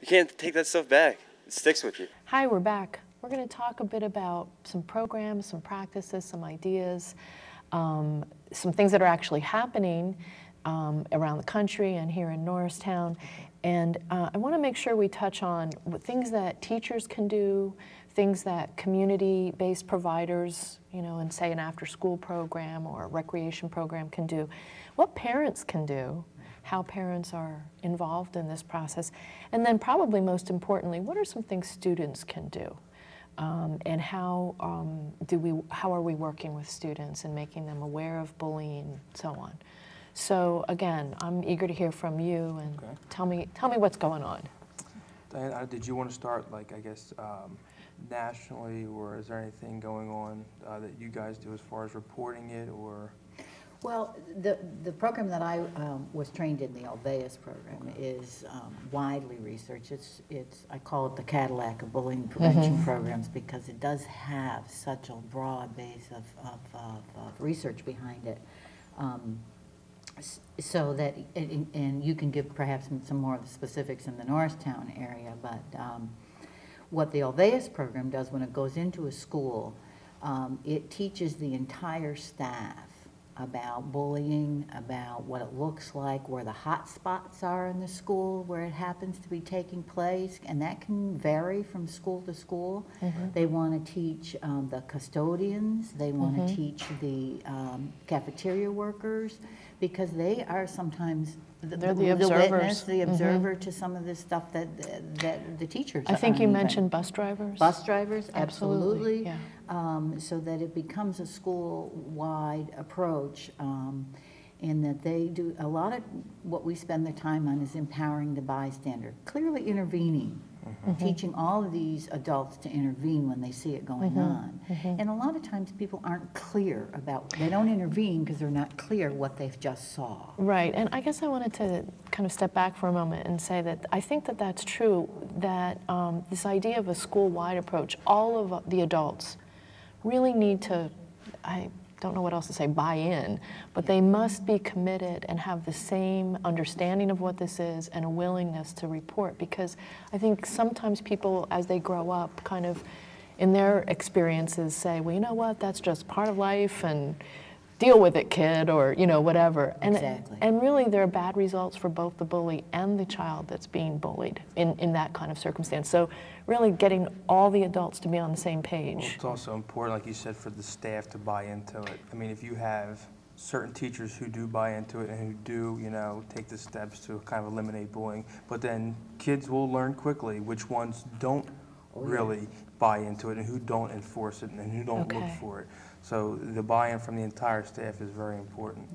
You can't take that stuff back. It sticks with you. Hi, we're back. We're going to talk a bit about some programs, some practices, some ideas, some things that are actually happening around the country and here in Norristown. And I want to make sure we touch on things that teachers can do, things that community-based providers, you know, and say an after-school program or a recreation program can do, what parents can do, how parents are involved in this process, and then probably most importantly, what are some things students can do? And how are we working with students and making them aware of bullying and so on? So again, I'm eager to hear from you and tell me what's going on. Diane, did you want to start, like, I guess, nationally, or is there anything going on that you guys do as far as reporting it, or? Well, the program that I was trained in, the Alveus program, is widely researched. I call it the Cadillac of bullying prevention programs, because it does have such a broad base of research behind it. So that, and you can give perhaps some more of the specifics in the Norristown area, but what the Alveus program does when it goes into a school, it teaches the entire staff about bullying, about what it looks like, where the hot spots are in the school, where it happens to be taking place, and that can vary from school to school. They want to teach the custodians, they want to teach the cafeteria workers, because they are sometimes the witness, the observer to some of this stuff that the teachers I think you mentioned bus drivers. Bus drivers, absolutely. Yeah. So that it becomes a school-wide approach, in that they do a lot of what we spend the time on is empowering the bystander, clearly intervening, teaching all of these adults to intervene when they see it going on. And a lot of times people aren't clear about, they don't intervene because they're not clear what they've just saw. Right, and I guess I wanted to kind of step back for a moment and say that I think that that's true, that this idea of a school-wide approach, all of the adults really need to, I don't know what else to say, buy in, but they must be committed and have the same understanding of what this is and a willingness to report, because I think sometimes people, as they grow up, kind of in their experiences say, well, you know what, that's just part of life and deal with it, kid, or, you know, whatever. And really there are bad results for both the bully and the child that's being bullied in that kind of circumstance. So really getting all the adults to be on the same page. Well, it's also important, like you said, for the staff to buy into it. I mean, if you have certain teachers who do buy into it and who do, you know, take the steps to kind of eliminate bullying, but then kids will learn quickly which ones don't really buy into it and who don't enforce it and who don't look for it. So the buy-in from the entire staff is very important.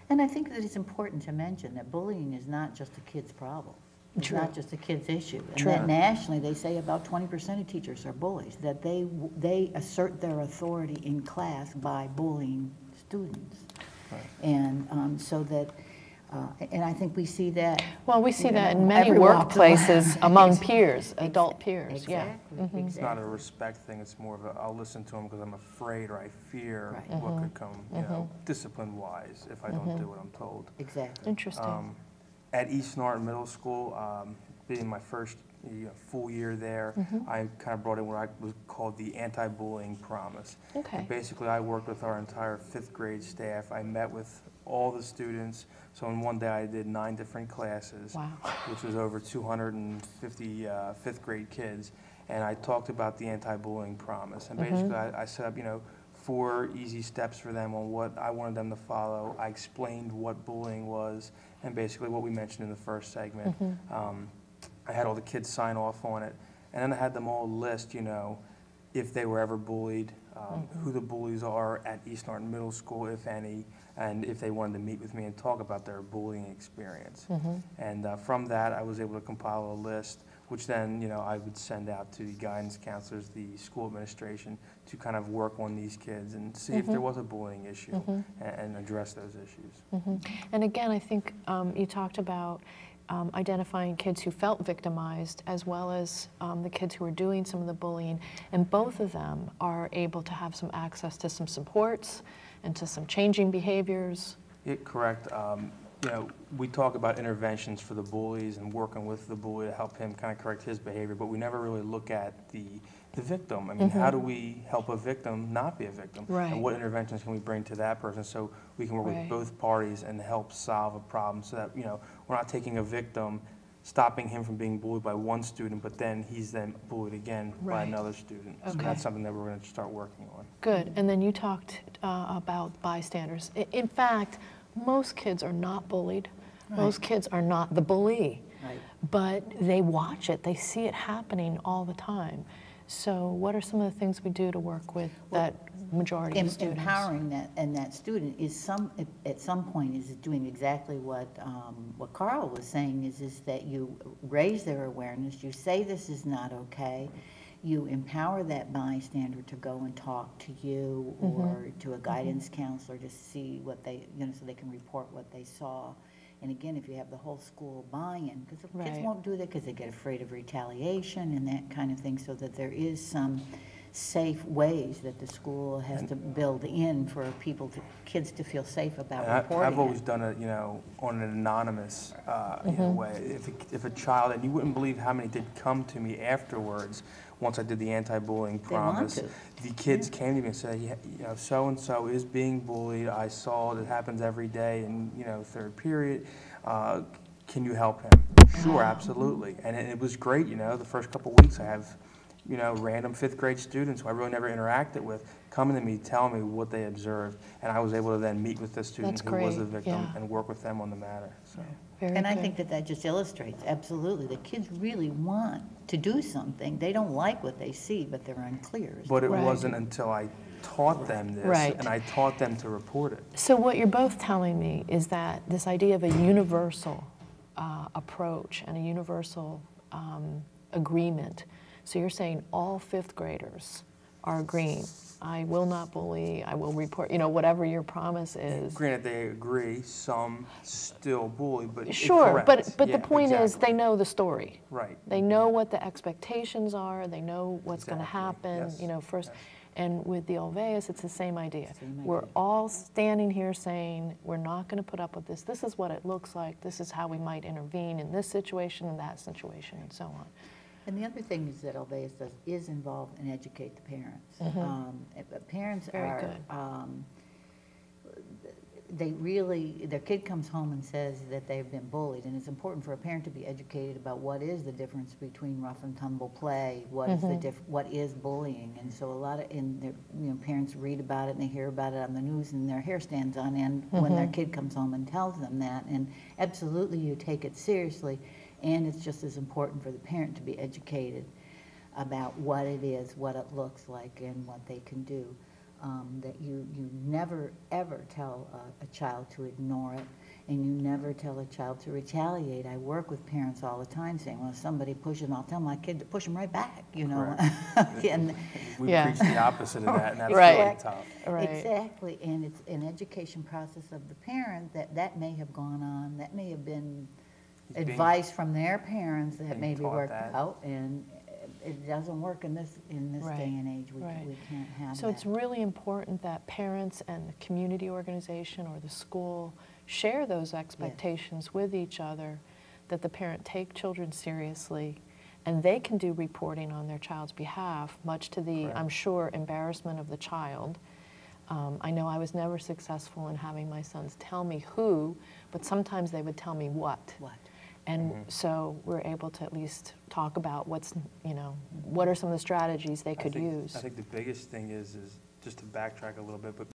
And I think that it's important to mention that bullying is not just a kid's problem. It's not just a kid's issue. And that nationally they say about 20% of teachers are bullies, that they assert their authority in class by bullying students. And so that, and I think we see that. Well, we see that in many workplaces among peers, adult peers. Exactly. It's not a respect thing, it's more of a, I'll listen to them because I'm afraid or I fear what could come, you know, discipline-wise if I don't do what I'm told. Exactly. Interesting. At East Norton Middle School, being my first full year there, I kind of brought in what I was called the anti-bullying promise. And basically, I worked with our entire 5th grade staff. I met with all the students. So in one day, I did 9 different classes, which was over 250 5th grade kids. And I talked about the anti-bullying promise. And basically, I set up, you know, 4 easy steps for them on what I wanted them to follow. I explained what bullying was and basically what we mentioned in the first segment. I had all the kids sign off on it, and then I had them all list, you know, if they were ever bullied, who the bullies are at East Norton Middle School, if any, and if they wanted to meet with me and talk about their bullying experience. And from that, I was able to compile a list, which then, you know, I would send out to the guidance counselors, the school administration, to kind of work on these kids and see if there was a bullying issue and address those issues. And again, I think you talked about identifying kids who felt victimized as well as the kids who were doing some of the bullying, and both of them are able to have some access to some supports and to some changing behaviors. Correct. you know, we talk about interventions for the bullies and working with the bully to help him kind of correct his behavior, but we never really look at the victim. I mean, how do we help a victim not be a victim? Right. And what interventions can we bring to that person so we can work with both parties and help solve a problem so that, you know, we're not taking a victim, stopping him from being bullied by one student, but then he's then bullied again by another student. So that's something that we're going to start working on. Good. And then you talked about bystanders. In fact, most kids are not bullied. Most kids are not the bully. Right. But they watch it. They see it happening all the time. So what are some of the things we do to work with that majority of students? Empowering that student is at some point is doing exactly what Carl was saying, is that you raise their awareness, you say this is not okay, you empower that bystander to go and talk to you or to a guidance counselor to see what they, you know, so they can report what they saw. And again, if you have the whole school buy-in, because the kids won't do that because they get afraid of retaliation and that kind of thing, so that there is some safe ways that the school has to build in for kids to feel safe about reporting. I've always done it, you know, on an anonymous you know, way. If a child, and you wouldn't believe how many did come to me afterwards, once I did the anti-bullying promise, the kids came to me and said, you know, so-and-so is being bullied. I saw it happens every day in, you know, third period. Can you help him? Sure, absolutely. And it was great, you know, the first couple weeks I have, you know, random 5th grade students who I really never interacted with coming to me, telling me what they observed, and I was able to then meet with the student who was the victim and work with them on the matter. So. I think that just illustrates, absolutely, the kids really want to do something. They don't like what they see, but they're unclear. But it wasn't until I taught them this, and I taught them to report it. So what you're both telling me is that this idea of a universal approach and a universal agreement. So you're saying all 5th graders are agreeing. I will not bully, I will report, you know, whatever your promise is. Granted, they agree, some still bully, but sure, but the point is they know the story. Right. They know what the expectations are, they know what's going to happen, you know, first. And with the Olweus, it's the same idea. We're all standing here saying, we're not going to put up with this. This is what it looks like. This is how we might intervene in this situation and that situation and so on. And the other thing is that Olweus does is involve and educate the parents. Parents they really, their kid comes home and says that they've been bullied, and it's important for a parent to be educated about what is the difference between rough and tumble play, what is what is bullying, and so a lot of parents read about it and they hear about it on the news and their hair stands on end when their kid comes home and tells them that, and absolutely you take it seriously, and it's just as important for the parent to be educated about what it is, what it looks like, and what they can do. That you never ever tell a child to ignore it, and you never tell a child to retaliate. I work with parents all the time saying, well, if somebody pushes them, I'll tell my kid to push them right back, you know. And we preach the opposite of that, and that's really tough. Exactly, and it's an education process of the parent that may have gone on, that may have been advice from their parents that maybe worked out, and it doesn't work in this day and age. We can't have that. So it's really important that parents and the community organization or the school share those expectations with each other, that the parent take children seriously, and they can do reporting on their child's behalf, much to the, I'm sure, embarrassment of the child. I know I was never successful in having my sons tell me who, but sometimes they would tell me what. And so we're able to at least talk about what's, you know, what are some of the strategies they could use. I think the biggest thing is just to backtrack a little bit, but